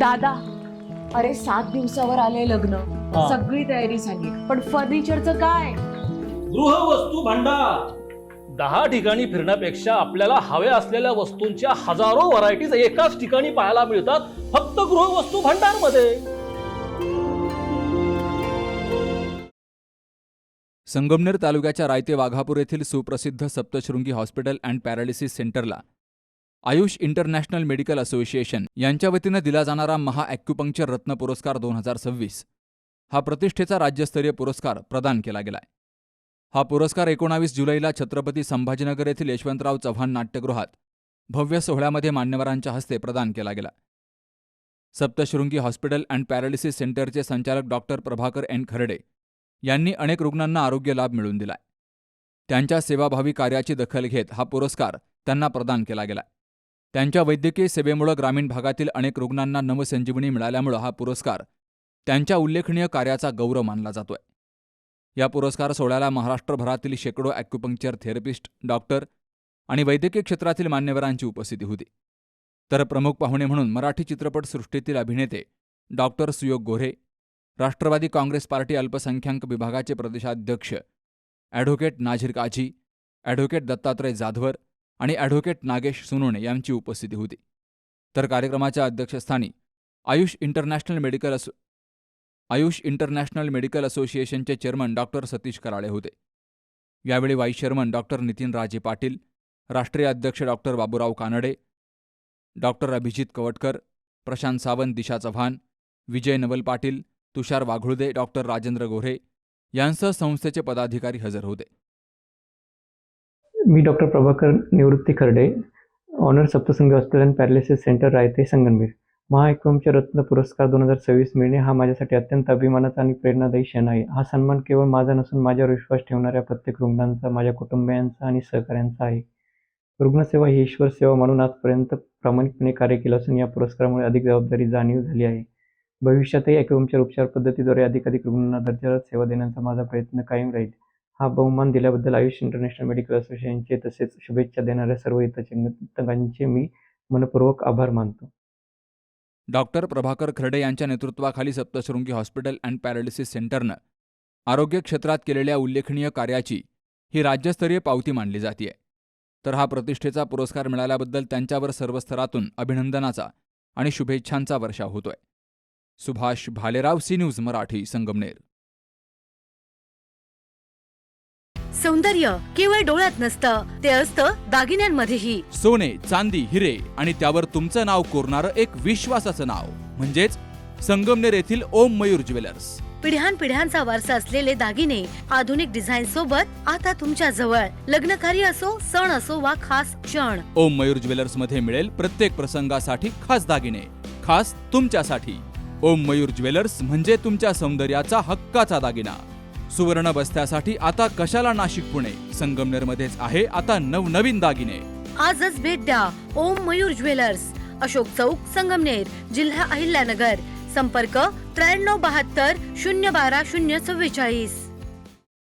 दादा, अरे 7 दिवसावर आले लग्न, सगळी तयारी झाली, पण फर्निचरचं काय? गृहवस्तू भांडार 10 ठिकाणी फिरण्यापेक्षा आपल्याला हव्या असलेल्या वस्तूंच्या हजारो व्हरायटीज एकाच ठिकाणी पाहायला मिळतात, फक्त गृहवस्तू भांडार मध्ये. संगमनेर तालुक्याच्या रायते वाघापूर येथील सुप्रसिद्ध सप्तशृंगी हॉस्पिटल अँड पॅरालिसिस सेंटरला आयुष इंटरनॅशनल मेडिकल असोसिएशन यांच्या वतीनं दिला जाणारा महा ॲक्युपंक्चर रत्न पुरस्कार 2026 हा प्रतिष्ठेचा राज्यस्तरीय पुरस्कार प्रदान केला गेलाय. हा पुरस्कार 19 जुलैला छत्रपती संभाजीनगर येथील यशवंतराव चव्हाण नाट्यगृहात भव्य सोहळ्यामध्ये मान्यवरांच्या हस्ते प्रदान केला गेला. सप्तशृंगी हॉस्पिटल अँड पॅरालिसिस सेंटरचे संचालक डॉक्टर प्रभाकर एन खर्डे यांनी अनेक रुग्णांना आरोग्य लाभ मिळवून दिलाय. त्यांच्या सेवाभावी कार्याची दखल घेत हा पुरस्कार त्यांना प्रदान केला गेलाय. त्यांच्या वैद्यकीय सेवेमुळे ग्रामीण भागातील अनेक रुग्णांना नवसंजीवनी मिळाल्यामुळे हा पुरस्कार त्यांच्या उल्लेखनीय कार्याचा गौरव मानला जातोय. या पुरस्कार सोहळ्याला महाराष्ट्रभरातील शेकडो ॲक्युपंक्चर थेरपिस्ट, डॉक्टर आणि वैद्यकीय क्षेत्रातील मान्यवरांची उपस्थिती होती. तर प्रमुख पाहुणे म्हणून मराठी चित्रपटसृष्टीतील अभिनेते डॉक्टर सुयोग गोऱ्हे, राष्ट्रवादी काँग्रेस पार्टी अल्पसंख्याक विभागाचे प्रदेशाध्यक्ष ॲडव्होकेट नाझीर काझी, ॲडव्होकेट दत्तात्रय जाधवर आणि ॲडव्होकेट नागेश सुनोणे यांची उपस्थिती होती. तर कार्यक्रमाच्या अध्यक्षस्थानी आयुष इंटरनॅशनल मेडिकल असोसिएशनचे चेअरमन डॉक्टर सतीश कराळे होते. यावेळी व्हाईस चेअरमन डॉक्टर नितीन राजे पाटील, राष्ट्रीय अध्यक्ष doctor Baburao Kanade, doctor Abhijit Kawatkar, Prashant Sawant, Disha Chavan, Vijay Naval Patil, Tushar Waghulde, doctor Rajendra Gorhe यांसह संस्थेचे पदाधिकारी हजर होते. मी doctor Prabhakar Nivrutti Kharde, owner Saptashrungi hospital and paralysis centre Raite Sangamner. महाएक्युपंक्चर रत्न पुरस्कार 2026 मिळणे हा माझ्यासाठी अत्यंत अभिमानाचा आणि प्रेरणादायी क्षण आहे. हा सन्मान केवळ माझा नसून माझ्यावर विश्वास ठेवणाऱ्या प्रत्येक रुग्णांचा, माझ्या कुटुंबियांचा आणि सहकाऱ्यांचा आहे. रुग्णसेवा ही ईश्वर सेवा म्हणून आजपर्यंत प्रामाणिकपणे कार्य केलं असून या पुरस्कारामुळे अधिक जबाबदारी जाणीव झाली आहे. भविष्यातही ॲक्युपंक्चर उपचार पद्धतीद्वारे अधिकाधिक रुग्णांना दर्जादार सेवा देण्याचा माझा प्रयत्न कायम राहील. हा बहुमान दिल्याबद्दल आयुष इंटरनॅशनल मेडिकल असोसिएशनचे तसेच शुभेच्छा देणाऱ्या सर्व हितचिंतकांचे मी मनपूर्वक आभार मानतो. डॉक्टर प्रभाकर खर्डे यांच्या नेतृत्वाखाली सप्तशृंगी हॉस्पिटल अँड पॅरालिसिस सेंटरनं आरोग्य क्षेत्रात केलेल्या उल्लेखनीय कार्याची ही राज्यस्तरीय पावती मानली जाते. तर हा प्रतिष्ठेचा पुरस्कार मिळाल्याबद्दल त्यांच्यावर सर्व स्तरातून अभिनंदनाचा आणि शुभेच्छांचा वर्षाव होतोय. Subhash Bhalerao, C news Marathi, Sangamner. सौंदर्य केवळ डोळ्यात नसतं, ते असतं दागिन्यांमध्येही. सोने, चांदी, हिरे आणि त्यावर तुमचं नाव कोरणारं एक विश्वासाचं नाव म्हणजेच संगमनेर येथील ओम मयूर ज्वेलर्स. पिढ्यानपिढ्यांचा वारसा असलेले दागिने आधुनिक डिझाईन सोबत आता तुमच्या जवळ. लग्नकार्य असो, सण असो वा खास क्षण, ओम मयूर ज्वेलर्स मध्ये मिळेल प्रत्येक प्रसंगासाठी खास दागिने, खास तुमच्यासाठी. ओम मयूर ज्वेलर्स म्हणजे तुमच्या सौंदर्याचा हक्काचा दागिना. सुवर्ण बस्त्यासाठी आता कशाला नाशिक पुणे, संगमनेरमध्येच आहे आता नवनवीन दागिने. आजच भेट द्या ओम मयूर ज्वेलर्स, अशोक चौक, संगमनेर, जिल्हा अहिल्यानगर. संपर्क 9372 012 044.